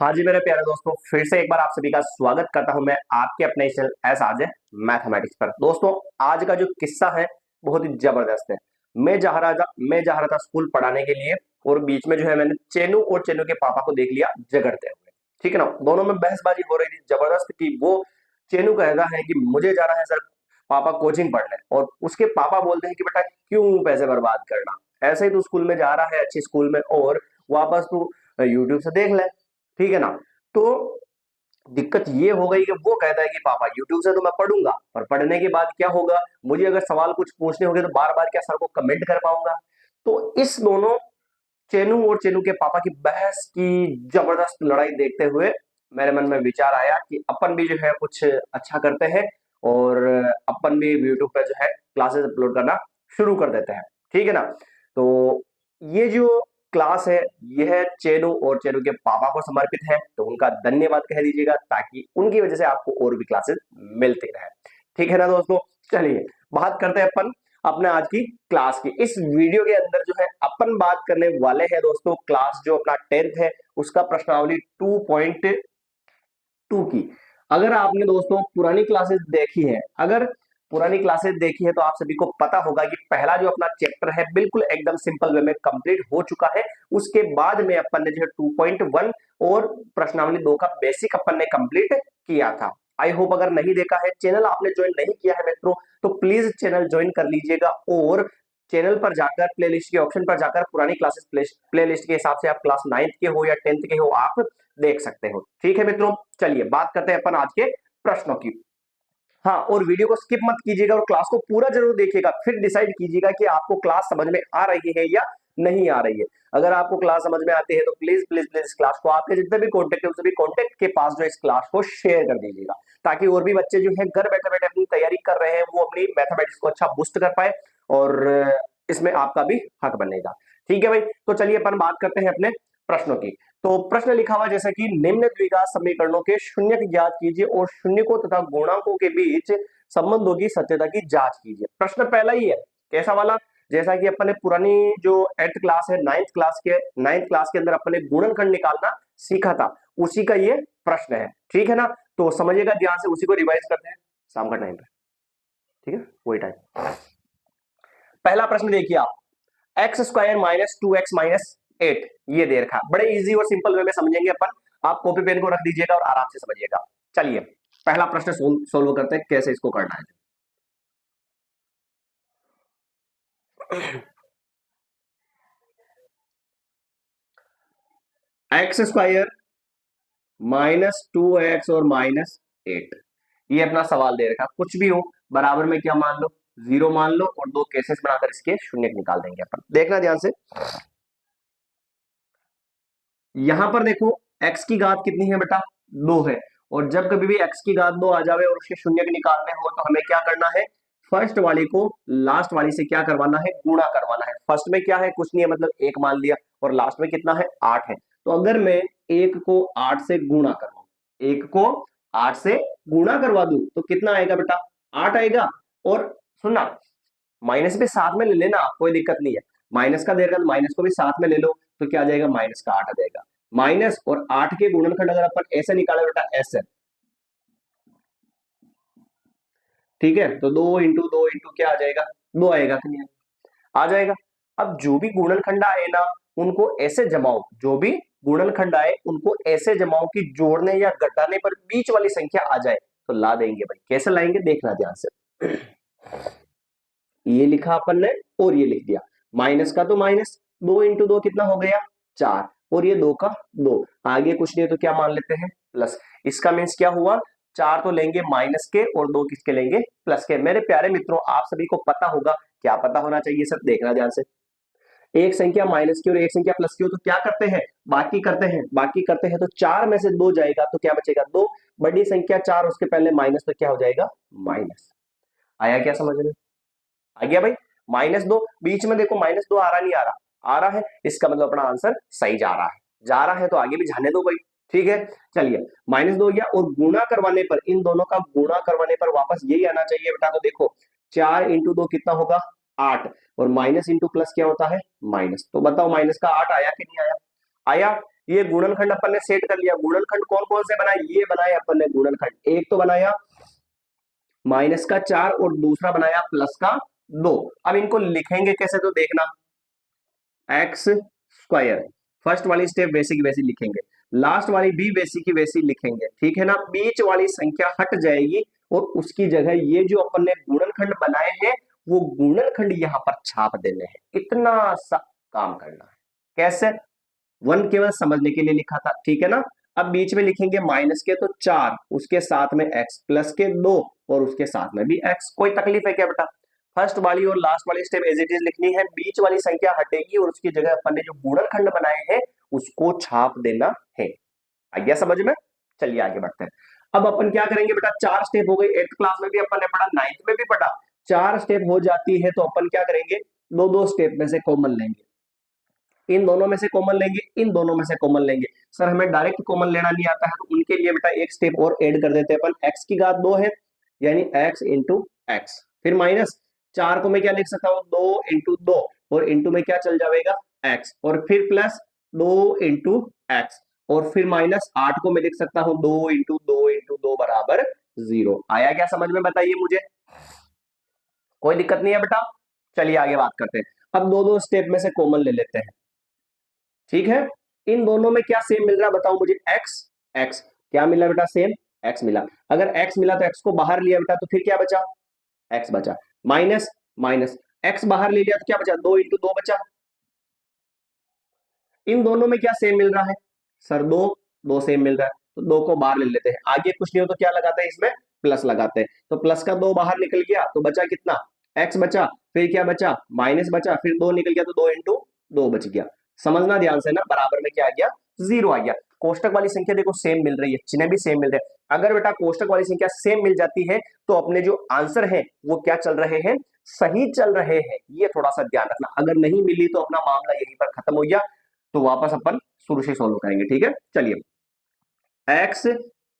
हाँ जी मेरे प्यारे दोस्तों, फिर से एक बार आप सभी का स्वागत करता हूं मैं आपके अपने चैनल एस आज मैथमेटिक्स पर। दोस्तों आज का जो किस्सा है बहुत ही जबरदस्त है। मैं जा रहा था स्कूल पढ़ाने के लिए, और बीच में जो है मैंने चेनू और चेनू के पापा को देख लिया झगड़ते हुए। ठीक है ना, दोनों में बहसबाजी हो रही थी जबरदस्त की वो चेनू कहता है कि मुझे जाना है सर पापा कोचिंग पढ़ने, और उसके पापा बोलते हैं कि बेटा क्यों पैसे बर्बाद करना, ऐसे ही तू स्कूल में जा रहा है अच्छी स्कूल में, और वापस तू यूट्यूब से देख ले। ठीक है ना। तो दिक्कत ये हो गई कि वो कहता है कि पापा यूट्यूब से तो मैं पढ़ूंगा, पर पढ़ने के बाद क्या होगा, मुझे अगर सवाल कुछ पूछने होंगे तो बार बार क्या सर को कमेंट कर पाऊंगा। तो इस दोनों चेनू और चेनू के पापा की बहस की जबरदस्त लड़ाई देखते हुए मेरे मन में विचार आया कि अपन भी जो है कुछ अच्छा करते हैं, और अपन भी यूट्यूब पे जो है क्लासेस अपलोड करना शुरू कर देते हैं। ठीक है ना। तो ये जो क्लास है यह चेनू और चेनू के पापा को समर्पित है, तो उनका धन्यवाद कह दीजिएगा ताकि उनकी वजह से आपको और भी क्लासेस मिलती रहे। ठीक है ना दोस्तों। चलिए बात करते हैं अपन अपने आज की क्लास की। इस वीडियो के अंदर जो है अपन बात करने वाले हैं दोस्तों क्लास जो अपना 10th है उसका प्रश्नावली 2.2 की। अगर आपने दोस्तों पुरानी क्लासेस देखी है, अगर पुरानी क्लासेस देखी है तो आप सभी को पता होगा कि पहला जो अपना चैप्टर है बिल्कुल एकदम सिंपल वे में कंप्लीट हो चुका है। उसके बाद में अपन ने जो है 2.1 और प्रश्नावली 2 का बेसिक अपन ने कंप्लीट किया था। आई होप अगर नहीं देखा है, चैनल आपने ज्वाइन नहीं किया है मित्रों, तो प्लीज चैनल ज्वाइन कर लीजिएगा, और चैनल पर जाकर प्लेलिस्ट के ऑप्शन पर जाकर पुरानी क्लासेस प्लेलिस्ट के हिसाब से आप क्लास 9th के हो या 10th के हो आप देख सकते हो। ठीक है मित्रों, चलिए बात करते हैं अपन आज के प्रश्नों की। हाँ, और वीडियो को स्किप मत कीजिएगा और क्लास को पूरा जरूर देखिएगा, फिर डिसाइड कीजिएगा कि आपको क्लास समझ में आ रही है या नहीं आ रही है। अगर आपको क्लास समझ में आती है तो प्लीज प्लीज प्लीज इस क्लास को आपके जितने भी कॉन्टेक्ट है उस सभी कॉन्टेक्ट के पास जो इस क्लास को शेयर कर दीजिएगा, ताकि और भी बच्चे जो है घर बैठे बैठे अपनी तैयारी कर रहे हैं वो अपनी मैथमेटिक्स को अच्छा बूस्ट कर पाए, और इसमें आपका भी हक बनेगा। ठीक है भाई, तो चलिए अपन बात करते हैं अपने प्रश्नों की। तो प्रश्न लिखा हुआ जैसे कि निम्न द्विघात समीकरणों के शून्य ज्ञात कीजिए और शून्यकों तथा गुणांकों के बीच संबंधों की सत्यता की जांच कीजिए। प्रश्न पहला ही है कैसा वाला, जैसा कि अपन ने पुरानी जो 8th क्लास है 9th क्लास के अंदर अपन ने गुणनखंड निकालना सीखा था, उसी का ये प्रश्न है। ठीक है ना, तो समझिएगा ध्यान से, उसी को रिवाइज करते हैं शाम का टाइम पे। ठीक है, वही टाइम। पहला प्रश्न देखिए आप, x square minus 2x minus 8 ये दे रखा, बड़े इजी और सिंपल वे में समझेंगे अपन। आप कॉपी पेन को रख दीजिएगा और आराम से समझिएगा। चलिए पहला प्रश्न सोल्व करते हैं कैसे इसको करना है। एक्स स्क्वायर माइनस 2x और माइनस 8 ये अपना सवाल दे रखा, कुछ भी हो बराबर में क्या मान लो, 0 मान लो, और दो केसेस बनाकर इसके शून्य निकाल देंगे अपन। देखना ध्यान से, यहां पर देखो x की घात कितनी है बेटा, 2 है, और जब कभी भी x की घात 2 आ जावे और उसके शून्य निकालने हो तो हमें क्या करना है, फर्स्ट वाली को लास्ट वाली से क्या करवाना है, गुणा करवाना है। फर्स्ट में क्या है, कुछ नहीं है, मतलब 1 मान लिया, और लास्ट में कितना है, 8 है। तो अगर मैं 1 को 8 से गुणा करवाऊं, 1 को 8 से गुणा करवा दूं तो कितना आएगा बेटा, 8 आएगा। और सुनना, माइनस भी साथ में ले लेना, कोई दिक्कत नहीं है, माइनस का देगा तो माइनस को भी साथ में ले लो, तो क्या आ जाएगा, माइनस का 8 आ जाएगा। माइनस और 8 के गुणनखंड अगर अपन ऐसे निकाले बेटा, ऐसे, ठीक है, तो 2 इंटू 2 इंटू क्या आ जाएगा, 2 आएगा कि नहीं आ जाएगा। अब जो भी गुणनखंड आए ना उनको ऐसे जमाओ, जो भी गुणनखंड आए उनको ऐसे जमाओ कि जोड़ने या घटाने पर बीच वाली संख्या आ जाए, तो ला देंगे भाई। कैसे लाएंगे देखना ध्यान से, ये लिखा अपन ने और ये लिख दिया, माइनस का तो माइनस, 2 इंटू 2 कितना हो गया, 4, और ये 2 का 2, आगे कुछ नहीं है तो क्या मान लेते हैं, प्लस। इसका मीन्स क्या हुआ, 4 तो लेंगे माइनस के और 2 किसके लेंगे, प्लस के। मेरे प्यारे मित्रों आप सभी को पता होगा, क्या पता होना चाहिए सर, देखना ध्यान से, एक संख्या माइनस की और एक संख्या प्लस की हो तो क्या करते हैं, बाकी करते हैं, तो 4 में से 2 जाएगा तो क्या बचेगा, 2, बड़ी संख्या 4 उसके पहले माइनस, तो क्या हो जाएगा, माइनस। आया क्या समझ में, आ गया भाई। -2 बीच में देखो, -2 आ रहा नहीं आ रहा, आ रहा है, इसका मतलब अपना आंसर सही जा रहा है, जा रहा है तो आगे भी जाने दो भाई। ठीक है, चलिए -2 हो गया, और गुणा करवाने पर, इन दोनों का गुणा करवाने पर वापस यही आना चाहिए बेटा। तो देखो 4 इंटू 2 कितना होगा, 8, और माइनस इंटू प्लस क्या होता है, माइनस। तो बताओ माइनस का 8 आया कि नहीं आया, आया। ये गुणनखंड अपन ने सेट कर लिया। गुणनखंड कौन कौन से बनाए, ये बनाए अपन ने गुणनखंड, एक तो बनाया माइनस का 4 और दूसरा बनाया प्लस का 2। अब इनको लिखेंगे कैसे तो देखना, एक्स स्क्वायर, फर्स्ट वाली स्टेप वैसी की वैसी लिखेंगे, लास्ट वाली भी वैसी की वैसी लिखेंगे, ठीक है ना। बीच वाली संख्या हट जाएगी और उसकी जगह ये जो अपन ने गुणनखंड बनाए हैं वो गुणनखंड यहां पर छाप देने हैं। इतना सा काम करना है। कैसे, वन केवल समझने के लिए लिखा था, ठीक है ना। अब बीच में लिखेंगे माइनस के तो 4, उसके साथ में x, प्लस के 2 और उसके साथ में भी x। कोई तकलीफ है क्या बेटा, फर्स्ट वाली और लास्ट वाली स्टेप एज इट इज लिखनी है, बीच वाली संख्या हटेगी और उसकी जगह अपन ने जो गुणनखंड बनाए हैं उसको छाप देना है। आ गया समझ में, चलिए आगे बढ़ते हैं। अब अपन क्या करेंगे बेटा, 4 स्टेप हो गई, 8th क्लास में भी अपन ने पढ़ा, 9th में भी पढ़ा, 4 स्टेप हो जाती है तो अपन क्या करेंगे, दो दो स्टेप में से कॉमन लेंगे, इन दोनों में से कॉमन लेंगे, इन दोनों में से कॉमन लेंगे। सर हमें डायरेक्ट कॉमन लेना नहीं आता है तो उनके लिए बेटा एक स्टेप और ऐड कर देते हैं अपन, x की घात 2 है यानी x इंटू एक्स, फिर माइनस 4 को मैं क्या लिख सकता हूँ, 2 इंटू 2 और इंटू में क्या चल जाएगा x, और फिर प्लस 2 इंटू एक्स, और फिर माइनस 8 को मैं लिख सकता हूँ 2 इंटू 2 इंटू 2 बराबर 0। आया क्या समझ में, बताइए मुझे, कोई दिक्कत नहीं है बेटा। चलिए आगे बात करते हैं। अब दो दो स्टेप में से कॉमन ले लेते हैं, ठीक है। इन दोनों में क्या सेम मिल रहा है बताओ मुझे, x, x क्या मिला बेटा, सेम x मिला। अगर x मिला तो x को बाहर लिया बेटा तो फिर क्या बचा, x बचा, माइनस माइनस x बाहर ले लिया तो क्या बचा, 2 इंटू 2 बचा। इन दोनों में क्या सेम मिल रहा है, सर 2 2 सेम मिल रहा है तो 2 को बाहर ले लेते हैं। आगे कुछ नहीं हो तो क्या लगाते हैं इसमें, प्लस लगाते हैं, तो प्लस का 2 बाहर निकल गया तो बचा कितना, x बचा, फिर क्या बचा, माइनस बचा, फिर 2 निकल गया तो 2 इंटू 2 बच गया। समझना ध्यान से ना, बराबर में क्या आ गया, 0 आ गया। कोष्टक वाली संख्या देखो सेम मिल रही है, चिन्ह भी सेम मिल रहे हैं। अगर बेटा कोष्टक वाली संख्या सेम मिल जाती है तो अपने जो आंसर है वो क्या चल रहे हैं, सही चल रहे हैं, ये थोड़ा सा ध्यान रखना। अगर नहीं मिली तो अपना मामला यहीं पर खत्म हो गया, तो वापस अपन शुरू से सॉल्व करेंगे, ठीक है। चलिए x,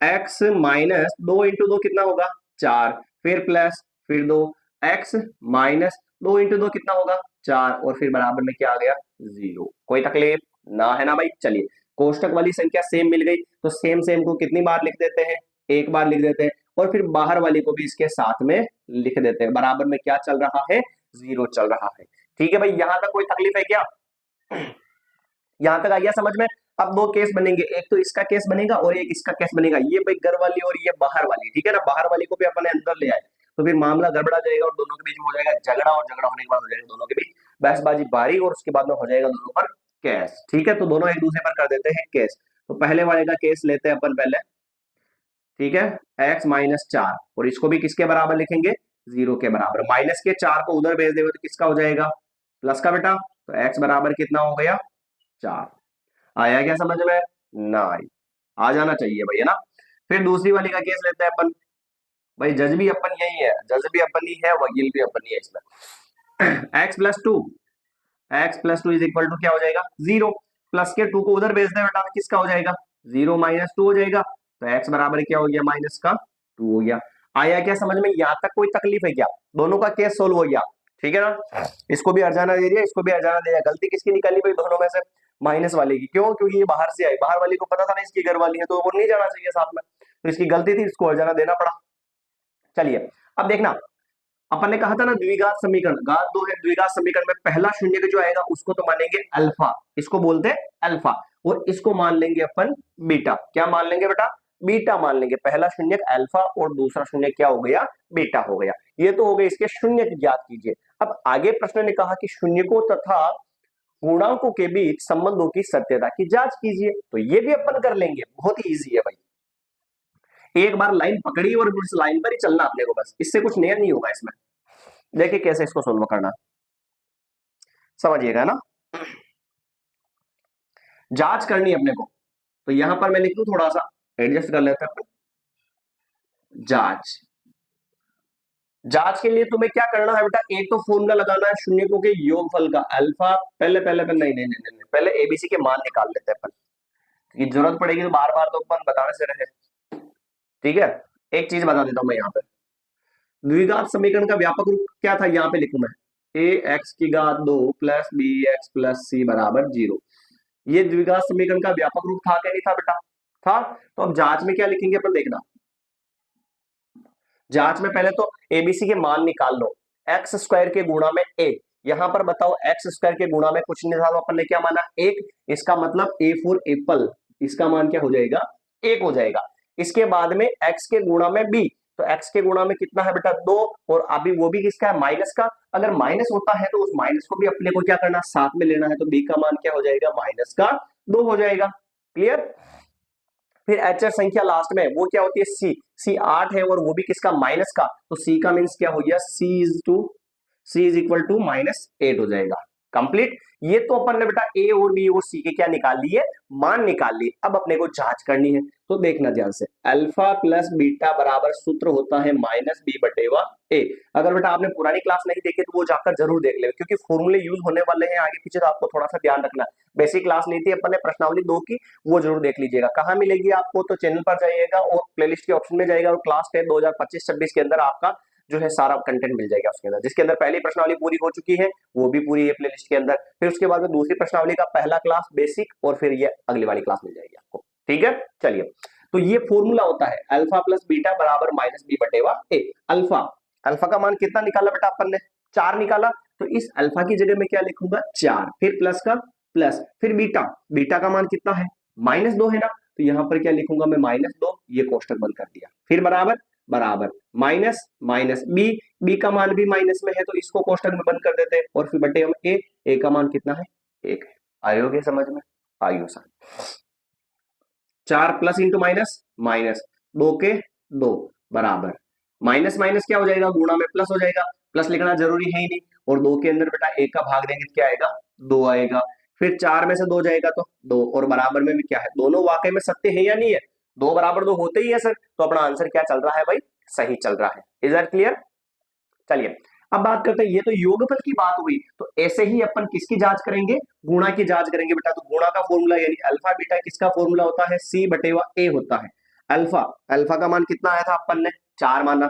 x माइनस 2 इंटू 2 कितना होगा 4, फिर प्लस, फिर 2 x माइनस 2 इंटू 2 कितना होगा 4, और फिर बराबर में क्या आ गया 0। कोई तकलीफ ना है ना भाई। चलिए कोष्टक वाली संख्या सेम मिल गई तो सेम सेम को कितनी बार लिख देते हैं, एक बार लिख देते हैं, और फिर बाहर वाली को भी इसके साथ में लिख देते हैं। बराबर में क्या चल रहा है, 0 चल रहा है, ठीक है भाई। यहां तक कोई तकलीफ है क्या, यहां तक आ गया समझ में। अब दो केस बनेंगे, एक तो इसका केस बनेगा और एक इसका केस बनेगा, ये भाई घर वाली और ये बाहर वाली, ठीक है ना। बाहर वाली को भी अपन अंदर ले आए तो फिर मामला गड़बड़ा जाएगा और दोनों के बीच में हो जाएगा झगड़ा, और झगड़ा होने के बाद हो जाएगा दोनों के बीच बहसबाजी बारी, और उसके बाद में हो जाएगा दोनों पर केस, ठीक है। तो दोनों एक दूसरे पर कर देते हैं केस। तो पहले वाले का केस लेते हैं अपन पहले, ठीक है, x माइनस 4, और इसको भी किसके बराबर लिखेंगे, 0 के बराबर। माइनस के 4 को उधर भेज देंगे तो किसका हो जाएगा, प्लस का बेटा, तो x बराबर कितना हो गया 4। आया क्या समझ में, ना आई, आ जाना चाहिए भाई, है ना। फिर दूसरी वाली का केस लेते हैं अपन, भाई जज भी अपन यही है, जज भी अपन ही है, वकील भी अपन ही है इसमें। x plus 2, X plus 2 is equal to क्या हो जाएगा 0, प्लस के 2 को उधर भेज दे बेटा तो किसका हो जाएगा 0 माइनस 2 हो जाएगा, तो x बराबर क्या हो गया माइनस का 2 हो गया। आया क्या समझ में, यहां तक कोई तकलीफ है क्या, दोनों का केस सोल्व हो गया, ठीक है ना। इसको भी हर्जाना दे दिया, इसको भी हर्जाना दे दिया। गलती किसकी निकाली भाई दोनों में से, माइनस वाले की। क्यों, क्योंकि ये बाहर से आई, बाहर वाली को पता था ना इसकी घर वाली है तो वो नहीं जाना चाहिए साथ में, तो इसकी गलती थी, इसको हर्जाना देना पड़ा। चलिए अब देखना, अपन ने कहा था ना द्विघात समीकरण, घात 2 है, द्विघात समीकरण में पहला शून्य जो आएगा उसको तो मानेंगे अल्फा, इसको बोलते हैं अल्फा, और इसको मान लेंगे अपन बीटा। क्या मान लेंगे बेटा, बीटा मान लेंगे। पहला शून्य अल्फा और दूसरा शून्य क्या हो गया, बीटा हो गया। ये तो हो गए इसके शून्य ज्ञात कीजिए। अब आगे प्रश्न ने कहा कि शून्यकों तथा पूर्णांकों के बीच संबंधों की सत्यता की जांच कीजिए, तो ये भी अपन कर लेंगे, बहुत ही ईजी है भाई। एक बार लाइन पकड़ी और उस लाइन पर ही चलना अपने को, बस इससे कुछ नया नहीं होगा इसमें। देखिए कैसे इसको सोल्व करना, समझिएगा ना। जांच करनी अपने को, तो यहां पर मैं लिख दूं, थोड़ा सा एडजस्ट कर लेते हैं। जांच, जांच के लिए तुम्हें क्या करना है बेटा, एक तो फॉर्मूला लगाना है शून्यकों के योगफल का अल्फा। पहले पहले पहले नहीं नहीं नहीं नहीं, पहले एबीसी के मान निकाल लेते हैं अपन, क्योंकि जरूरत पड़ेगी तो बार बार तो अपन बताने से रहे, ठीक है। एक चीज बता देता हूं मैं यहाँ पे, द्विघात समीकरण का व्यापक रूप क्या था, यहाँ पे लिखूं मैं, ए एक्स की घात 2 प्लस बी एक्स प्लस सी बराबर 0। ये द्विघात समीकरण का व्यापक रूप था क्या नहीं था बेटा? था। तो अब जांच में क्या लिखेंगे अपन, देखना जांच में पहले तो एबीसी के मान निकाल लो, एक्स स्क्वायर के गुणा में ए। यहां पर बताओ एक्स स्क्वायर के गुणा में कुछ नहीं था तो अपन ने क्या माना, एक। इसका मतलब ए फॉर एप्पल, इसका मान क्या हो जाएगा, एक हो जाएगा। इसके बाद में एक्स के गुणा में बी, तो एक्स के गुणा में कितना है बेटा, दो। और अभी वो भी किसका है, माइनस का। अगर माइनस होता है तो उस माइनस को भी अपने को क्या करना, साथ में लेना है, तो बी का मान क्या हो जाएगा, माइनस का दो हो जाएगा। क्लियर। फिर एच संख्या लास्ट में वो क्या होती है, सी। सी 8 है और वो भी किसका, माइनस का। तो सी का मीन्स क्या हो गया, सी इज इक्वल टू -8 हो जाएगा। कंप्लीट। ये तो अपन ने बेटा ए और बी और सी के क्या निकाल लिए, मान निकाल लिए। अब अपने को जांच करनी है, तो देखना ध्यान से, अल्फा प्लस बीटा बराबर सूत्र होता है -b/a। अगर बेटा आपने पुरानी क्लास नहीं देखी तो वो जाकर जरूर देख ले, क्योंकि फॉर्मूले यूज होने वाले हैं आगे पीछे, तो आपको थोड़ा सा ध्यान रखना। बेसिक क्लास ली थी अपन ने प्रश्नावली 2 की, वो जरूर देख लीजिएगा। कहाँ मिलेगी आपको, तो चैनल पर जाइएगा और प्लेलिस्ट के ऑप्शन में जाइएगा और क्लास 10 2025-26 के अंदर आपका जो है सारा कंटेंट मिल जाएगा उसके अंदर। जिसके अंदर पहली प्रश्नावली पूरी हो चुकी है वो भी पूरी है प्लेलिस्ट के अंदर। फिर उसके बाद में दूसरी प्रश्नावली का पहला क्लास बेसिक, और फिर ये अगली वाली क्लास मिल जाएगी आपको। ठीक है, चलिए। तो ये फॉर्मूला होता है अल्फा प्लस बीटा बराबर -b/a। अल्फा, अल्फा का मान कितना निकाला बेटा अपन ने, 4 निकाला। तो इस अल्फा की जगह मैं क्या लिखूंगा, 4, फिर प्लस का प्लस, फिर बीटा, बीटा का मान कितना है, -2 है ना, तो यहां पर क्या लिखूंगा मैं, -2, ये कोष्टक बंद कर दिया। फिर बराबर बराबर माइनस माइनस बी, बी का मान भी माइनस में है तो इसको कोष्टक में बंद कर देते हैं, और फिर बटे हम ए का मान कितना है, 1 है। आयोगे समझ में, आयो sir. 4 plus into minus minus, 2 के 2 बराबर, माइनस माइनस क्या हो जाएगा, गुणा में प्लस हो जाएगा। प्लस लिखना जरूरी है ही नहीं, और 2 के अंदर बेटा 1 का भाग देंगे तो क्या आएगा, 2 आएगा। फिर 4 में से 2 जाएगा तो 2, और बराबर में भी क्या है, दोनों वाकई में सत्य है या नहीं है, 2 बराबर 2 होते ही है सर, तो अपना आंसर क्या चल रहा है भाई, सही चल रहा है। Is that clear. चलिए अब बात करते हैं, ये तो योगफल की बात हुई, तो ऐसे ही अपन किसकी जांच करेंगे, गुणा की जांच करेंगे बेटा। तो गुणा का फॉर्मूला यानी अल्फा बीटा किसका फॉर्मूला होता है, c/a होता है। अल्फा, अल्फा का मान कितना आया था अपन ने, 4 माना,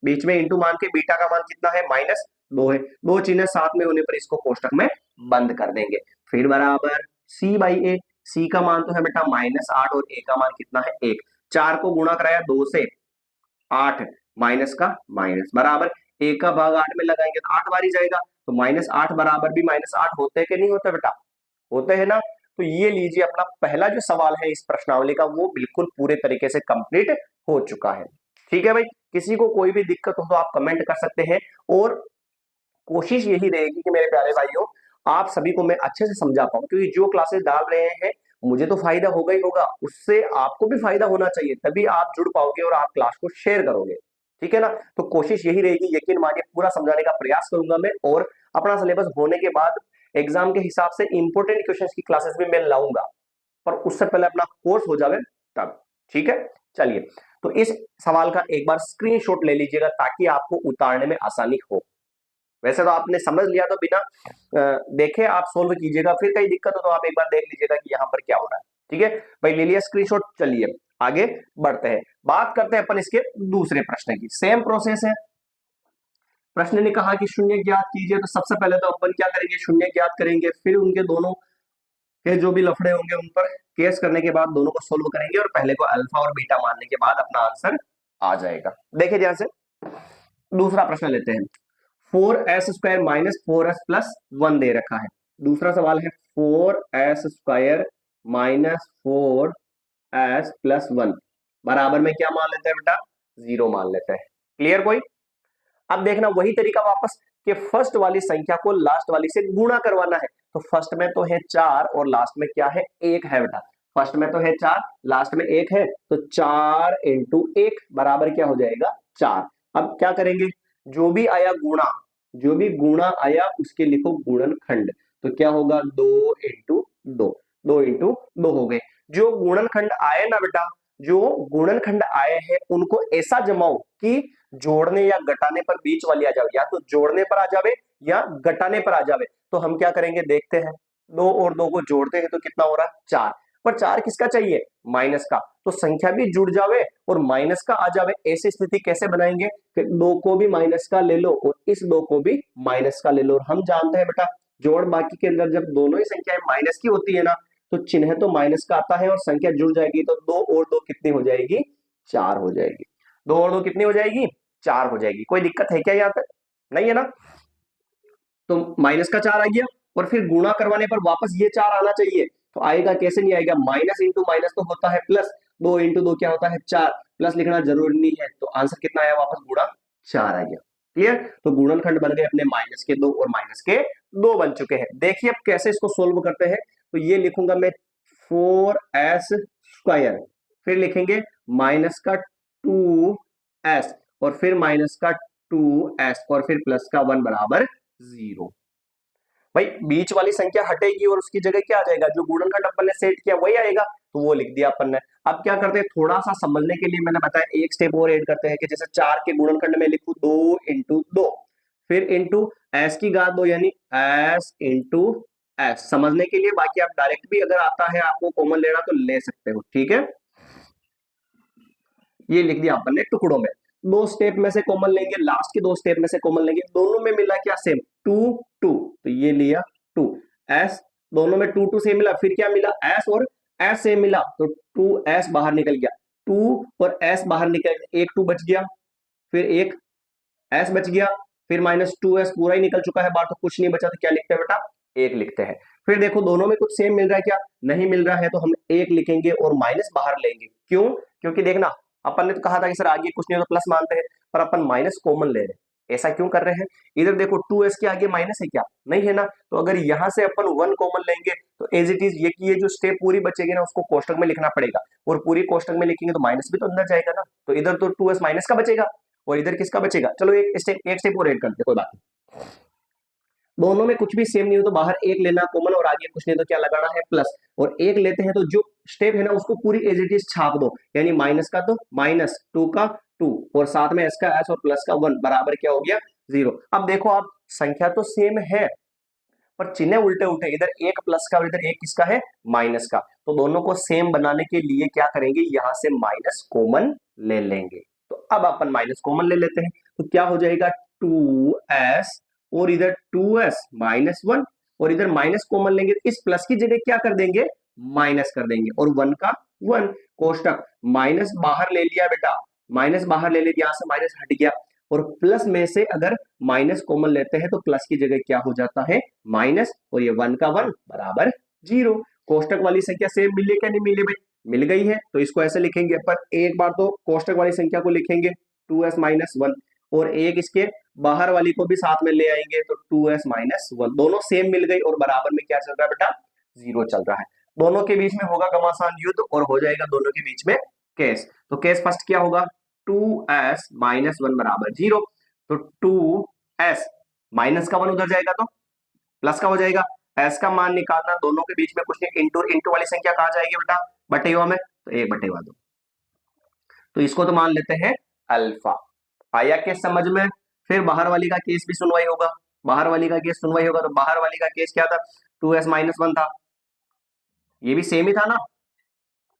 बीच में इंटू मान के बीटा का मान कितना है, -2 है। 2 चिन्ह साथ में होने पर इसको कोष्टक में बंद कर देंगे। फिर बराबर c/a, c का मान तो है बेटा -8 और a का मान कितना है, 1। 4 को गुणा कराया 2 से, 8 माइनस का माइनस बराबर, 1 का भाग 8 में लगाएंगे तो 8 बार ही जाएगा, तो -8 बराबर भी -8 होते हैं कि नहीं होते बेटा, होते हैं ना। तो ये लीजिए अपना पहला जो सवाल है इस प्रश्नावली का, वो बिल्कुल पूरे तरीके से कंप्लीट हो चुका है। ठीक है भाई, किसी को कोई भी दिक्कत हो तो आप कमेंट कर सकते हैं, और कोशिश यही रहेगी कि मेरे प्यारे भाइयों आप सभी को मैं अच्छे से समझा पाऊं, क्योंकि जो क्लासेस डाल रहे हैं मुझे तो फायदा होगा ही होगा, उससे आपको भी फायदा होना चाहिए, तभी आप जुड़ पाओगे और आप क्लास को शेयर करोगे। ठीक है ना, तो कोशिश यही रहेगी, यकीन मानिए पूरा समझाने का प्रयास करूंगा मैं, और अपना सिलेबस होने के बाद एग्जाम के हिसाब से इंपोर्टेंट क्वेश्चंस की क्लासेस भी मैं लाऊंगा, पर उससे पहले अपना कोर्स हो जाए तब। ठीक है, चलिए। तो इस सवाल का एक बार स्क्रीनशॉट ले लीजिएगा ताकि आपको उतारने में आसानी हो। वैसे तो आपने समझ लिया, तो बिना देखे आप सोल्व कीजिएगा, फिर कहीं दिक्कत हो तो आप एक बार देख लीजिएगा कि यहाँ पर क्या हो रहा है। ठीक है भाई, ले लिया स्क्रीनशॉट। चलिए आगे बढ़ते हैं, बात करते हैं अपन इसके दूसरे प्रश्न की। सेम प्रोसेस है, प्रश्न ने कहा कि शून्य ज्ञात कीजिए, तो सबसे पहले तो अपन क्या करेंगे, शून्य ज्ञात करेंगे, फिर उनके दोनों के जो भी लफड़े होंगे उन पर केस करने के बाद दोनों को सोल्व करेंगे, और पहले को अल्फा और बीटा मानने के बाद अपना आंसर आ जाएगा। देखिए ध्यान से, दूसरा प्रश्न लेते हैं। 4s² माइनस 4s प्लस 1 दे रखा है। दूसरा सवाल है 4s² माइनस 4s प्लस 1 बराबर में क्या मान लेते हैं बेटा, 0 मान लेते हैं। क्लियर कोई। अब देखना वही तरीका वापस, कि फर्स्ट वाली संख्या को लास्ट वाली से गुणा करवाना है। तो फर्स्ट में तो है 4 और लास्ट में क्या है, 1 है बेटा। फर्स्ट में तो है 4, लास्ट में 1 है, तो 4 × 1 बराबर क्या हो जाएगा, 4। अब क्या करेंगे, जो भी आया गुणा, जो भी गुणा आया उसके लिखो गुणनखंड, तो क्या होगा, 2 × 2, 2 × 2 हो गए। जो गुणनखंड आए ना बेटा, जो गुणनखंड आए हैं उनको ऐसा जमाओ कि जोड़ने या घटाने पर बीच वाली आ जाए, या तो जोड़ने पर आ जावे या घटाने पर आ जावे। तो हम क्या करेंगे, देखते हैं, 2 और 2 को जोड़ते हैं तो कितना हो रहा है, 4। पर 4 किसका चाहिए, माइनस का, तो संख्या भी जुड़ जावे और माइनस का आ जावे। ऐसी स्थिति कैसे बनाएंगे, 2 को भी माइनस का ले लो और इस 2 को भी माइनस का ले लो। और हम जानते हैं बेटा जोड़ बाकी के अंदर जब दोनों ही संख्याएं माइनस की होती है ना, तो चिन्ह तो माइनस का आता है और संख्या जुड़ जाएगी तो 2 और 2 कितनी हो जाएगी, 4 हो जाएगी। 2 और 2 कितनी हो जाएगी, 4 हो जाएगी। कोई दिक्कत है क्या यहाँ तक, नहीं है ना। तो माइनस का 4 आ गया और फिर गुणा करवाने पर वापस ये 4 आना चाहिए, तो आएगा कैसे, नहीं आएगा, माइनस इंटू माइनस तो होता है प्लस, 2 इंटू 2 क्या होता है 4, प्लस लिखना जरूरी नहीं है, तो आंसर कितना आया वापस, गुणा 4 आ गया। क्लियर, तो गुणनखंड बन गए अपने माइनस के 2 और माइनस के 2 बन चुके हैं। देखिए अब कैसे इसको सोल्व करते हैं, तो ये लिखूंगा मैं 4s², फिर लिखेंगे माइनस का 2s और फिर माइनस का 2s और फिर प्लस का 1 बराबर 0। भाई बीच वाली संख्या हटेगी और उसकी जगह क्या आ जाएगा, जो गुणनखंड अपन ने सेट किया वही आएगा, तो वो लिख दिया अपन ने। अब क्या करते हैं, थोड़ा सा समझने के लिए मैंने बताया एक स्टेप और ऐड करते हैं कि जैसे 4 के गुणनखंड में लिखूं 2 इंटू 2, फिर इंटू एस की घात 2 यानी एस इंटू एस, समझने के लिए। बाकी आप डायरेक्ट भी अगर आता है आपको कॉमन लेना तो ले सकते हो, ठीक है। ये लिख दिया अपन ने टुकड़ों में, 2 स्टेप में से कॉमन लेंगे, लास्ट के 2 स्टेप में से कॉमन लेंगे, दोनों में मिला क्या सेम 2 2, तो ये लिया 2 s, दोनों में 2 2 सेम मिला, फिर क्या मिला s और s सेम मिला, तो 2s बाहर निकल गया, 2 और s बाहर निकल गया, एक 2 बच गया, फिर एक s बच गया, फिर माइनस 2s पूरा ही निकल चुका है बाहर, तो कुछ नहीं बचा, तो क्या लिखते हैं बेटा, एक लिखते हैं। फिर देखो दोनों में कुछ सेम मिल रहा है क्या, नहीं मिल रहा है, तो हम एक लिखेंगे और माइनस बाहर लेंगे, क्यों, क्योंकि देखना अपन ने तो कहा था कि सर आगे कुछ नहीं हो तो प्लस मानते हैं, पर अपन माइनस कॉमन ले रहे हैं, ऐसा क्यों कर रहे हैं। इधर देखो 2s के आगे माइनस है क्या, नहीं है ना, तो अगर यहां से अपन 1 कॉमन लेंगे तो एज इट इज ये कि ये जो स्टेप पूरी बचेगी ना उसको कोष्टक में लिखना पड़ेगा, और पूरी कोष्टक में लिखेंगे तो माइनस भी तो अंदर जाएगा ना, तो इधर तो 2s माइनस का बचेगा और इधर किसका बचेगा। चलो एक स्टेप और ऐड करते, कोई बात नहीं, दोनों में कुछ भी सेम नहीं हो तो बाहर एक लेना कॉमन और आगे कुछ नहीं तो क्या लगाना है प्लस, और एक लेते हैं तो जो स्टेप है ना उसको पूरी एज इट इज छाप दो, यानी माइनस का तो माइनस, 2 का 2 और साथ में s का s और प्लस का 1 बराबर क्या हो गया 0। अब देखो आप संख्या तो सेम है पर चिन्ह उल्टे उल्टे, इधर एक प्लस का और इधर एक किसका है माइनस का, तो दोनों को सेम बनाने के लिए क्या करेंगे, यहां से माइनस कॉमन ले लेंगे। तो अब अपन माइनस कॉमन ले लेते हैं, तो क्या हो जाएगा 2s और इधर 2s माइनस 1 और इधर माइनस कॉमन लेंगे, इस प्लस की जगह क्या कर देंगे माइनस कर देंगे, और 1 का 1 कोष्टक माइनस बाहर ले लिया बेटा, माइनस बाहर ले लिया, यहां से माइनस हट गया, और प्लस में से अगर माइनस कॉमन लेते हैं तो प्लस की जगह क्या हो जाता है माइनस, और ये 1 का 1 बराबर 0। कोष्टक वाली संख्या सेम मिली क्या नहीं मिली भाई, मिल गई है, तो इसको ऐसे लिखेंगे, पर एक बार तो कोष्टक वाली संख्या को लिखेंगे 2s माइनस 1 और एक इसके बाहर वाली को भी साथ में ले आएंगे तो 2s माइनस 1, दोनों सेम मिल गई और बराबर में क्या चल रहा है बेटा 0 चल रहा है। दोनों के बीच में होगा घमासान युद्ध और हो जाएगा दोनों के बीच में केस, तो केस फर्स्ट क्या होगा 2s माइनस 1 बराबर 0, तो 2s माइनस का 1 उधर जाएगा तो प्लस का हो जाएगा, s का मान निकालना, दोनों के बीच में कुछ नहीं, इंटू इंटू वाली संख्या कहां जाएगी बेटा बटेवा में, तो 1/2, तो इसको तो मान लेते हैं अल्फा। आया केस समझ में। फिर बाहर वाली का केस भी सुनवाई होगा, बाहर वाली का केस सुनवाई होगा, तो बाहर वाली का केस क्या था 2s माइनस 1 था, ये भी सेम ही था ना,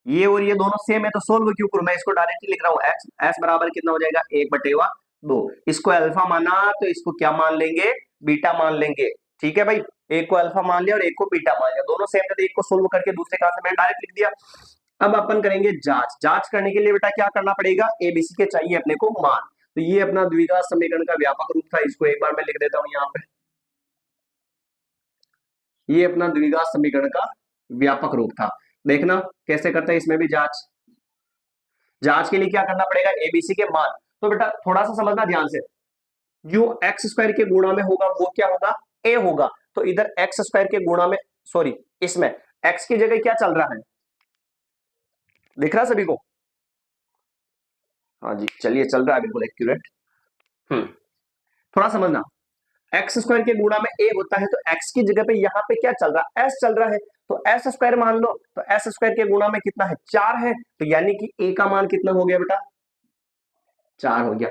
ये और ये दोनों सेम है, तो सोल्व क्यों करूं, मैं इसको डायरेक्टली लिख रहा हूं x, s बराबर कितना हो जाएगा 1/2, इसको अल्फा माना तो इसको क्या मान लेंगे बीटा मान लेंगे, ठीक है भाई, एक को अल्फा मान लिया और एक को बीटा मान लिया, दोनों सेम थे तो एक को सोल्व करके दूसरे का मैंने डायरेक्ट लिख दिया। अब अपन करेंगे जांच, जांच करने के लिए बेटा क्या करना पड़ेगा एबीसी के चाहिए अपने को मान, तो ये अपना द्विघात समीकरण का व्यापक रूप था, इसको एक बार मैं लिख देता हूं यहाँ पे, ये अपना द्विघात समीकरण का व्यापक रूप था। देखना कैसे करते हैं इसमें भी जांच, जांच के लिए क्या करना पड़ेगा एबीसी के मान, तो बेटा थोड़ा सा समझना ध्यान से, जो एक्स स्क्वायर के गुणा में होगा वो क्या होगा ए होगा, तो इधर एक्स स्क्वायर के गुणा में सॉरी इसमें एक्स की जगह क्या चल रहा है, दिख रहा सभी को, हाँ जी चलिए चल रहा है बिल्कुल एक्यूरेट। थोड़ा समझना, एक्स स्क्वायर के गुणा में ए होता है तो एक्स की जगह पे यहाँ पे क्या चल रहा है एस चल रहा है, तो एस स्क्वायर मान लो, तो एस स्क्वायर के गुणा में कितना है 4 है, तो यानी कि ए का मान कितना हो गया बेटा 4 हो गया।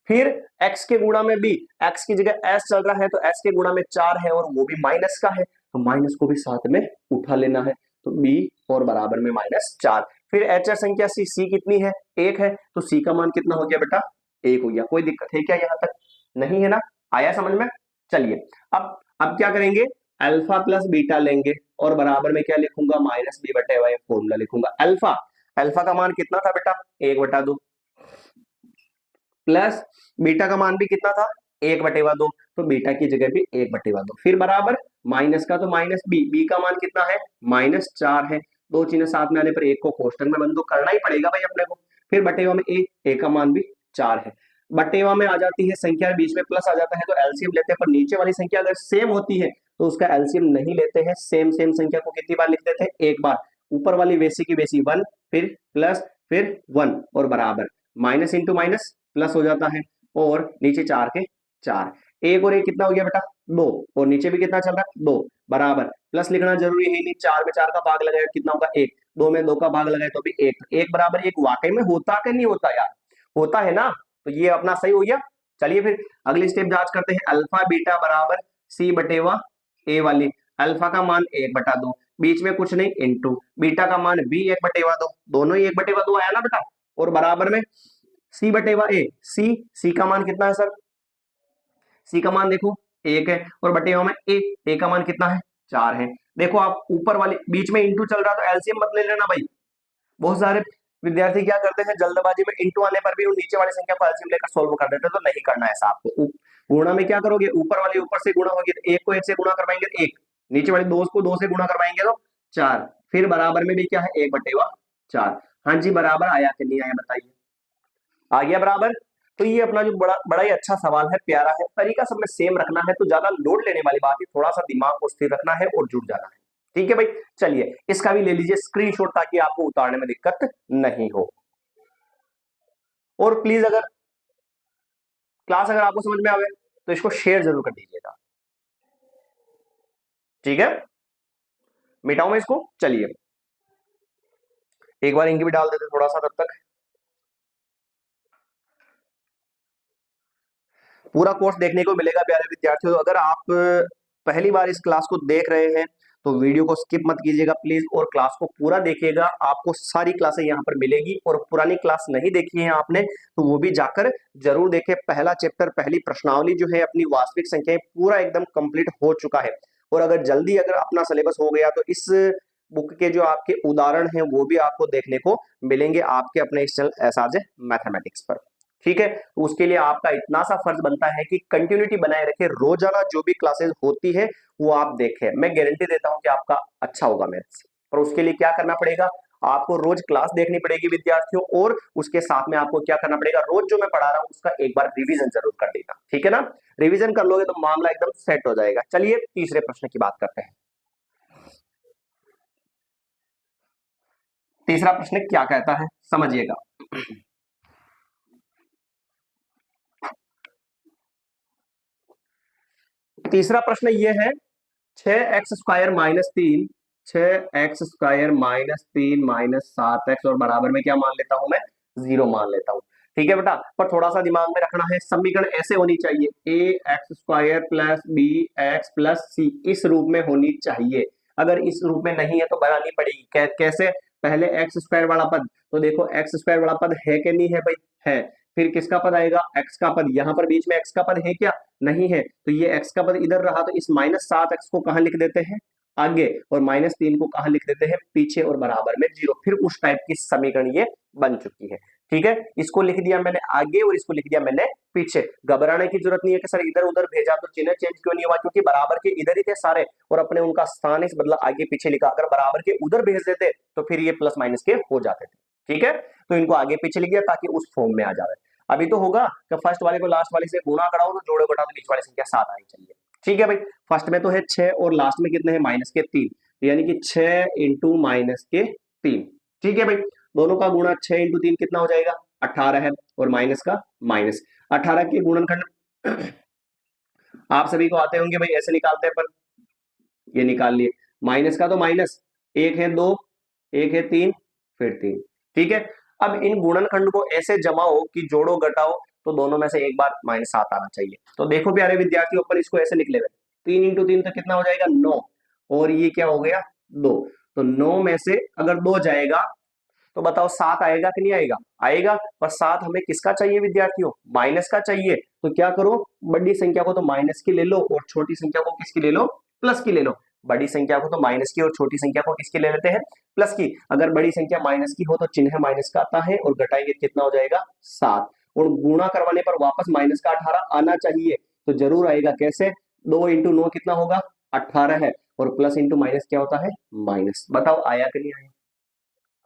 फिर x के गुणा में b, x की जगह s चल रहा है तो s के गुणा में 4 है और वो भी माइनस का है, तो माइनस को भी साथ में उठा लेना है, तो b और बराबर में -4। फिर एच संख्या c कितनी है 1 है, तो c का मान कितना हो गया बेटा 1 हो गया। कोई दिक्कत है क्या यहाँ तक, नहीं है ना, आया समझ में। चलिए अब क्या करेंगे अल्फा प्लस बीटा लेंगे और बराबर में क्या लिखूंगा, माइनस बी बटे वाई फॉर्मूला लिखूंगा। अल्फा, अल्फा का मान कितना था बेटा, 1/2, प्लस बीटा का मान भी कितना था, 1/2, तो बीटा की जगह भी 1/2, फिर बराबर माइनस का तो माइनस बी, बी का मान कितना है, -4 है। दो चिन्ह साथ में आने पर एक को कोष्टक में बंद तो करना ही पड़ेगा भाई अपने को। फिर बटेवा में ए का मान भी 4 है। बटेवा में आ जाती है संख्या, बीच में प्लस आ जाता है तो एलसीएम लेते हैं, पर नीचे वाली संख्या अगर सेम होती है तो उसका एलसीएम नहीं लेते हैं। सेम सेम संख्या को कितनी बार लिख देते हैं, एक बार। ऊपर वाली वैसी की वैसी 1, फिर प्लस, फिर 1 और बराबर, माइनस इंटू माइनस प्लस हो जाता है, और नीचे 4 के 4, एक और एक कितना हो गया बेटा, 2, और नीचे भी कितना चल रहा है, 2, बराबर प्लस लिखना जरूरी है नहीं, 4 में 4 का भाग लगाया कितना होगा, 1, 2 में 2 का भाग लगाए तो भी 1, 1 बराबर 1 वाकई में होता कि नहीं होता यार, होता है ना, तो ये अपना सही हो गया। चलिए फिर अगली स्टेप जांच करते हैं, अल्फा बीटा बराबर सी बटेवा ए वाली, अल्फा का मान 1/2, बीच में कुछ नहीं, इंटू बीटा का मान भी 1/2, दोनों ही 1/2 आया ना बेटा, और बराबर में सी बटेवा ए, सी का मान कितना है सर, सी का मान देखो 1 है, और बटेवा में ए का मान कितना है, 4 है। देखो आप ऊपर वाले बीच में इंटू चल रहा तो एलसीएम मत ले लेना भाई, बहुत सारे विद्यार्थी क्या करते हैं जल्दबाजी में इंटू आने पर भी उन नीचे वाली संख्या को एलसीएम लेकर सोल्व कर देते हैं, तो नहीं करना है ऐसा आपको। गुणा में क्या करोगे, ऊपर वाली ऊपर से गुणा होगी तो 1 को 1 से गुणा करवाएंगे 1, नीचे वाली 2 को 2 से गुणा करवाएंगे तो 4, फिर बराबर में भी क्या है 1/4। हाँ जी, बराबर आया कि नहीं आया बताइए, आ गया बराबर। तो ये अपना जो बड़ा बड़ा ही अच्छा सवाल है, प्यारा है, तरीका सब में सेम रखना है, तो ज्यादा लोड लेने वाली बात है, थोड़ा सा दिमाग को स्थिर रखना है और जुड़ जाना है। ठीक है भाई, चलिए इसका भी ले लीजिए स्क्रीनशॉट ताकि आपको उतारने में दिक्कत नहीं हो। और प्लीज अगर क्लास अगर आपको समझ में आवे तो इसको शेयर जरूर कर दीजिएगा, ठीक है। मिटाऊं मैं इसको, चलिए एक बार इनकी भी डाल देते थोड़ा सा, तब तक पूरा कोर्स देखने को मिलेगा प्यारे विद्यार्थियों। अगर आप पहली बार इस क्लास को देख रहे हैं तो वीडियो को स्किप मत कीजिएगा प्लीज, और क्लास को पूरा देखिएगा, आपको सारी क्लासें यहाँ पर मिलेगी। और पुरानी क्लास नहीं देखी है आपने तो वो भी जाकर जरूर देखें। पहला चैप्टर, पहली प्रश्नावली जो है अपनी वास्तविक संख्याएं, पूरा एकदम कंप्लीट हो चुका है। और अगर जल्दी अगर अपना सिलेबस हो गया तो इस बुक के जो आपके उदाहरण हैं वो भी आपको देखने को मिलेंगे आपके अपने इस चैनल एसआरजे मैथमेटिक्स पर, ठीक है। तो उसके लिए आपका इतना सा फर्ज बनता है कि कंटिन्यूटी बनाए रखें, रोजाना जो भी क्लासेस होती है वो आप देखें। मैं गारंटी देता हूं कि आपका अच्छा होगा मैथ्स, पर उसके लिए क्या करना पड़ेगा, आपको रोज क्लास देखनी पड़ेगी विद्यार्थियों, और उसके साथ में आपको क्या करना पड़ेगा, रोज जो मैं पढ़ा रहा हूं उसका एक बार रिवीजन जरूर कर लेना, ठीक है ना। रिवीजन कर लोगे तो मामला एकदम सेट हो जाएगा। चलिए तीसरे प्रश्न की बात करते हैं। तीसरा प्रश्न क्या कहता है, समझिएगा। तीसरा प्रश्न ये है, 6x² minus 3, 6x² minus 3 minus 7x, और बराबर में क्या मान लेता हूं मैं, 0 मान लेता हूं, ठीक है बेटा। पर थोड़ा सा दिमाग में रखना है, समीकरण ऐसे होनी चाहिए, ax² plus bx plus c, इस रूप में होनी चाहिए। अगर इस रूप में नहीं है तो बनानी पड़ेगी। कैसे, पहले x² वाला पद, तो देखो x² वाला पद है कि नहीं है भाई, है। फिर किसका पद आएगा, x का पद, यहाँ पर बीच में x का पद है क्या, नहीं है, तो ये x का पद इधर रहा, तो इस -7x को कहां लिख देते हैं, आगे, और -3 को कहां लिख देते हैं, पीछे, और बराबर में 0। फिर उस टाइप की समीकरण ये बन चुकी है, ठीक है। इसको लिख दिया मैंने आगे और इसको लिख दिया मैंने पीछे। घबराने की जरूरत नहीं है कि सर इधर उधर भेजा तो चिन्ह चेंज क्यों नहीं हुआ, क्योंकि बराबर के इधर ही थे सारे, और अपने उनका स्थान इस बदला आगे पीछे लिखा। अगर बराबर के उधर भेज देते तो फिर ये प्लस माइनस के हो जाते थे, ठीक है। तो इनको आगे पीछे लिख दिया ताकि उस फॉर्म में आ जाए। अभी तो होगा कि फर्स्ट वाले को लास्ट वाले से गुणा कराओ तो जोड़ो घटाओ तो बीच वाली संख्या 7 आनी चाहिए, ठीक है भाई। फर्स्ट में तो है 6 और लास्ट में कितने हैं, -3, यानी कि 6 इंटू -3, ठीक है भाई। दोनों का गुणा 6 इंटू 3 कितना हो जाएगा, 18 है, और माइनस का माइनस। 18 के गुणनखंड आप सभी को आते होंगे भाई, ऐसे निकालते हैं, पर ये निकाल लिए। माइनस का तो माइनस, 1 है 2, 1 है 3, फिर 3, ठीक है। अब इन गुणनखंड को ऐसे जमाओ कि जोड़ो घटाओ तो दोनों में से एक बार -7 आना चाहिए। तो देखो प्यारे विद्यार्थियों, अपन इसको ऐसे लिख ले, 3 इंटू 3 तो कितना हो जाएगा, 9, और ये क्या हो गया, 2। तो 9 में से अगर 2 जाएगा तो बताओ 7 आएगा कि नहीं आएगा, आएगा। पर 7 हमें किसका चाहिए विद्यार्थियों, माइनस का चाहिए। तो क्या करो, बड़ी संख्या को तो माइनस की ले लो और छोटी संख्या को किसकी ले लो, प्लस की ले लो, बड़ी संख्या को तो माइनस की और छोटी संख्या को किसकी ले लेते हैं, प्लस की। अगर बड़ी संख्या माइनस की हो तो चिन्ह माइनस का आता है और घटाएंगे कितना हो जाएगा 7, और गुणा करवाने पर वापस माइनस का 18 आना चाहिए, तो जरूर आएगा। कैसे, 2 इंटू 9 कितना होगा 18 है, और प्लस इंटू माइनस क्या होता है माइनस। बताओ आया कि नहीं आया,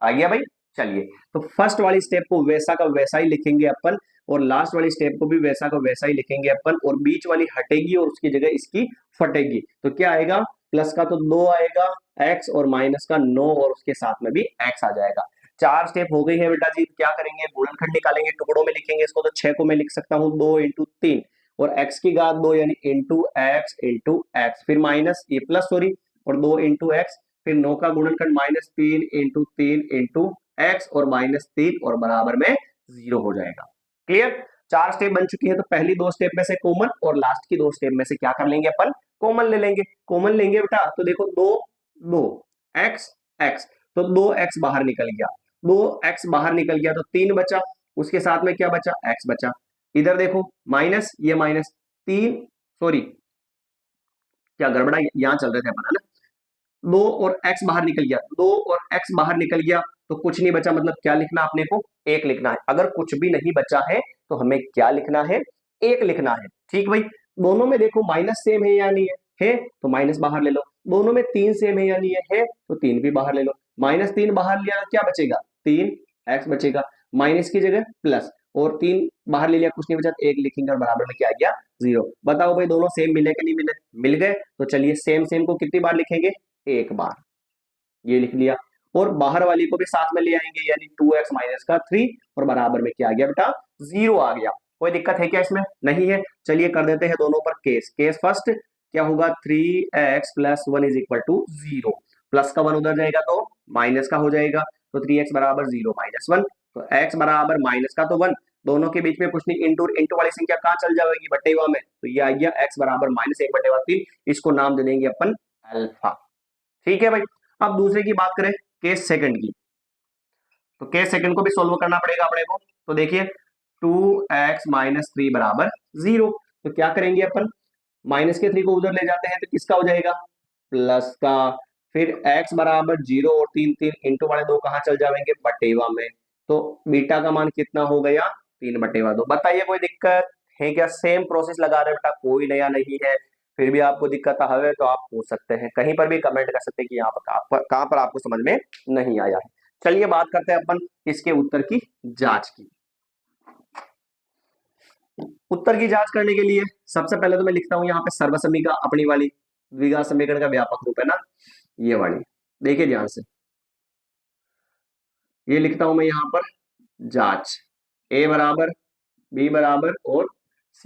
आ गया भाई। चलिए, तो फर्स्ट वाली स्टेप को वैसा का वैसा ही लिखेंगे अपन, और लास्ट वाली स्टेप को भी वैसा का वैसा ही लिखेंगे अपन, और बीच वाली हटेगी और उसकी जगह इसकी फटेगी। तो क्या आएगा, प्लस का तो 2 आएगा x, और माइनस का 9, और उसके साथ में भी x आ जाएगा। 4 स्टेप हो गई है बेटा जी। क्या करेंगे, गुणनखंड निकालेंगे, टुकड़ों में लिखेंगे इसको, तो 6 को मैं लिख सकता हूँ 2 इंटू 3, और x की घात 2 यानी इंटू एक्स, फिर माइनस ये प्लस सॉरी, और 2 इंटू एक्स, फिर 9 का गुणनखंड -3 इंटू 3 इंटू एक्स, और -3, और बराबर में 0 हो जाएगा। क्लियर, 4 स्टेप बन चुकी है। तो पहली 2 स्टेप में से कॉमन, और लास्ट की 2 स्टेप में से क्या कर लेंगे अपन, कॉमन ले लेंगे। कॉमन लेंगे बेटा, तो देखो 2 एक्स एक्स, तो 2x बाहर निकल गया, 2x बाहर निकल गया तो 3 बचा, उसके साथ में क्या बचा, x बचा। इधर देखो माइनस, ये -3 सॉरी क्या गड़बड़ा, यहां चल रहे थे अपन, है ना। 2 और x बाहर निकल गया, 2 और x बाहर निकल गया, तो कुछ नहीं बचा, मतलब क्या लिखना अपने को, 1 लिखना है। अगर कुछ भी नहीं बचा है तो हमें क्या लिखना है, 1 लिखना है। ठीक भाई, दोनों में देखो माइनस सेम है या नहीं है तो माइनस बाहर ले लो। दोनों में 3 सेम है या नहीं है तो 3 भी बाहर ले लो। -3 बाहर लिया तो क्या बचेगा, 3x बचेगा, माइनस की जगह प्लस, और 3 बाहर ले लिया, कुछ नहीं बचा, 1 लिखेंगे, और बराबर में क्या आ गया 0। बताओ भाई दोनों सेम मिले कि नहीं मिले, मिल गए। तो चलिए सेम सेम को कितनी बार लिखेंगे, 1 बार, ये लिख लिया, और बाहर वाली को भी साथ में ले आएंगे, यानी 2x माइनस का 3, और बराबर में क्या आ गया बेटा 0 आ गया। कोई दिक्कत है क्या इसमें, नहीं है। चलिए कर देते हैं दोनों पर केस। केस फर्स्ट क्या होगा, 3x plus 1 is equal to 0, plus का 1 उधर जाएगा तो माइनस का हो जाएगा, तो 3x बराबर 0 माइनस 1, तो x बराबर माइनस का तो 1, दोनों के बीच में कुछ नहीं, इंटू इंटू वाली संख्या कहां चल जाएगी, बटेवा में, तो ये आ गया x बराबर -1/3, इसको नाम दे देंगे अपन अल्फा। ठीक है भाई। अब दूसरे की बात करें, केस सेकंड की, तो केस सेकंड को भी सोल्व करना पड़ेगा अपने को। तो देखिए 2x माइनस 3 बराबर 0, तो क्या करेंगे अपन, माइनस के 3 को उधर ले जाते हैं तो किसका हो जाएगा, प्लस का, फिर x बराबर 0 और 3 3 इंटू वाले 2 कहां चल जाएंगे, बटेवा में, तो बीटा का मान कितना हो गया 3/2। बताइए कोई दिक्कत है क्या, सेम प्रोसेस लगा रहे बेटा, कोई नया नहीं है। फिर भी आपको दिक्कत है तो आप पूछ सकते हैं, कहीं पर भी कमेंट कर सकते हैं कि यहाँ पर कहां पर आपको समझ में नहीं आया है। चलिए बात करते हैं अपन इसके उत्तर की जांच की। उत्तर की जांच करने के लिए सबसे पहले तो मैं लिखता हूं यहाँ पे सर्वसमीका, अपनी वाली द्विघात समीकरण का व्यापक रूप है ना, ये वाली, देखिए ध्यान से, ये लिखता हूं मैं यहाँ पर जांच, a बराबर, b बराबर और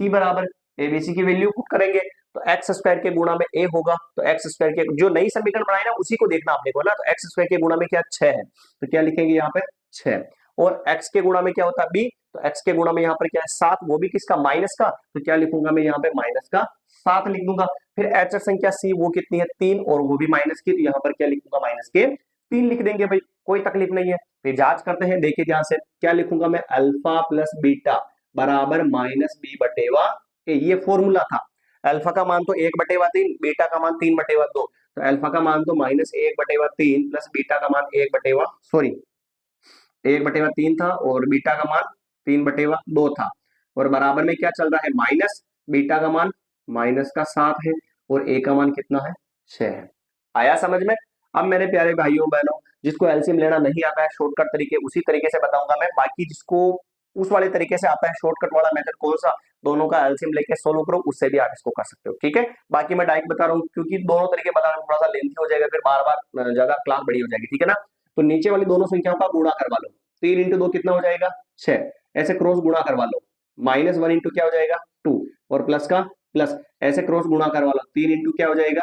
c बराबर, abc की वैल्यू पुट करेंगे, तो एक्स स्क्वायर के गुणा में a होगा, तो एक्स स्क्वायर के जो नई समीकरण बनाए ना उसी को देखना आपने को ना, तो एक्स स्क्वायर के गुणा में क्या 6 है, तो क्या लिखेंगे यहाँ पे 6, और x के गुणा में क्या होता है b, तो x के गुणा में यहाँ पर क्या है 7, वो भी किसका, माइनस का, तो क्या लिखूंगा मैं यहाँ पे माइनस का 7 लिख दूंगा। फिर एच संख्या c वो कितनी है 3, और वो भी माइनस की, तो यहाँ पर क्या लिखूंगा माइनस के 3 लिख देंगे भाई, कोई तकलीफ नहीं है। फिर जांच करते हैं, देखिए ध्यान से, क्या लिखूंगा मैं, अल्फा प्लस बीटा बराबर -b/a, ये फॉर्मूला था। अल्फा का मान तो 1/3, बीटा का मान 3/2, तो अल्फा का मान तो -1/3 प्लस बीटा का मान 1/3 था, और बीटा का मान 3/2 था, और बराबर में क्या चल रहा है माइनस, बीटा का मान माइनस का 7 है, और ए का मान कितना है 6 है। आया समझ में। अब मेरे प्यारे भाइयों बहनों, जिसको एलसीएम लेना नहीं आता है, शॉर्टकट तरीके उसी तरीके से बताऊंगा मैं, बाकी जिसको उस वाले तरीके से आता है शॉर्टकट वाला मेथड कौन सा, दोनों का एलसीएम लेके सोल्व करो, उससे भी आप इसको कर सकते हो। ठीक है, बाकी मैं डायरेक्ट बता रहा हूँ क्योंकि दोनों तरीके बताना थोड़ा सा लेंथी हो जाएगा, फिर बार बार ज्यादा क्लास बड़ी हो जाएगी। ठीक है ना, तो नीचे वाली दोनों संख्याओं का गुणा करवा लो, 3 इंटू 2 कितना हो जाएगा 6, ऐसे क्रॉस गुणा करवा लो, -1 इंटू क्या हो जाएगा 2, और प्लस का प्लस, ऐसे क्रॉस गुणा करवा लो, 3 इंटू क्या हो जाएगा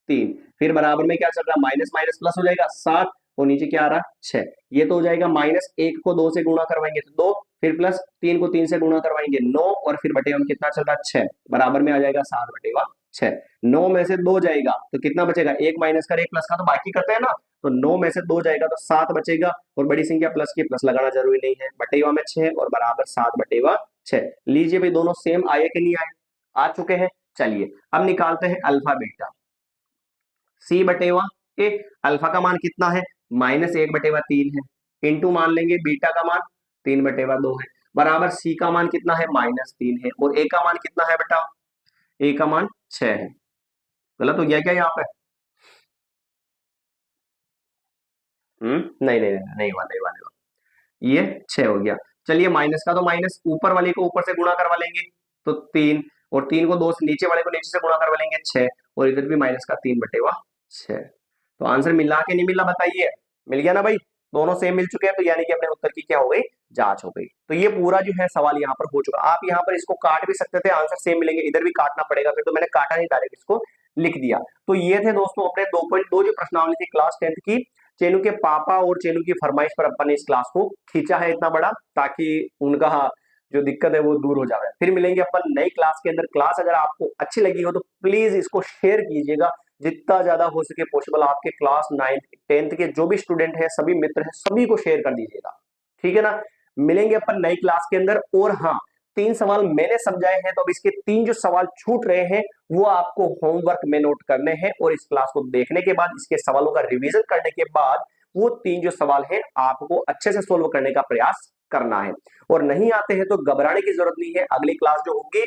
3, फिर बराबर में क्या चल रहा है माइनस माइनस प्लस हो जाएगा 7, और नीचे क्या आ रहा है 6, ये तो हो जाएगा -1 को 2 से गुणा करवाएंगे तो 2, फिर प्लस 3 को 3 से गुणा करवाएंगे 9, और फिर बटे हम कितना चल रहा है 6, बराबर में आ जाएगा 7/6। 9 में से 2 जाएगा तो कितना बचेगा, 1 माइनस कर 1 प्लस का, तो बाकी करते हैं ना, तो 9 में से 2 जाएगा तो 7 बचेगा, और बड़ी संख्या प्लस की प्लस लगाना जरूरी नहीं है, बटेवा में 6 और बराबर 7/6। लीजिए भाई दोनों सेम आए कि नहीं आए, आ चुके हैं। चलिए अब निकालते हैं अल्फा बीटा। C/ए। अल्फा का मान कितना है, -1/3 है, इंटू मान लेंगे बीटा का मान 3/2 है, बराबर सी का मान कितना है, -3 है, और ए का मान कितना है बेटा, ए का मान 6 है। गलत हो गया क्या यहाँ पे? नहीं नहीं नहीं नहीं हुआ, नहीं हुआ, नहीं हुआ। ये 6 हो गया। चलिए माइनस का तो माइनस, ऊपर वाले को ऊपर से गुणा करवा लेंगे तो 3, और 3 को 2 से, नीचे वाले को नीचे से गुणा करवा लेंगे 6, और इधर भी माइनस का 3/6। तो आंसर मिला के नहीं मिला बताइए? मिल गया ना भाई, दोनों सेम मिल चुके हैं, तो यानी कि अपने उत्तर की क्या हो गई, जांच हो गई। तो ये पूरा जो है सवाल यहाँ पर हो चुका। आप यहाँ पर इसको काट भी सकते थे, आंसर सेम मिलेंगे, इधर भी काटना पड़ेगा, फिर तो मैंने काटा नहीं, डायरेक्ट इसको लिख दिया। तो ये थे दोस्तों अपने 2.2 जो प्रश्नावली थी क्लास 10th की, चेनू के पापा और चेनू की फरमाइश पर अपन ने इस क्लास को खींचा है इतना बड़ा, ताकि उनका जो दिक्कत है वो दूर हो जाए। फिर मिलेंगे अपन नई क्लास के अंदर। क्लास अगर आपको अच्छी लगी हो तो प्लीज इसको शेयर कीजिएगा, जितना ज्यादा हो सके पॉसिबल। आपके क्लास 9th 10th के जो भी स्टूडेंट हैं, सभी मित्र हैं, सभी को शेयर कर दीजिएगा, ठीक है ना। मिलेंगे अपन नई क्लास के अंदर। और हाँ, 3 सवाल मैंने समझाए हैं, तो अब इसके 3 जो सवाल छूट रहे हैं वो आपको होमवर्क में नोट करने हैं, और इस क्लास को देखने के बाद, इसके सवालों का रिवीजन करने के बाद, वो 3 जो सवाल है आपको अच्छे से सोल्व करने का प्रयास करना है। और नहीं आते हैं तो घबराने की जरूरत नहीं है, अगली क्लास जो होगी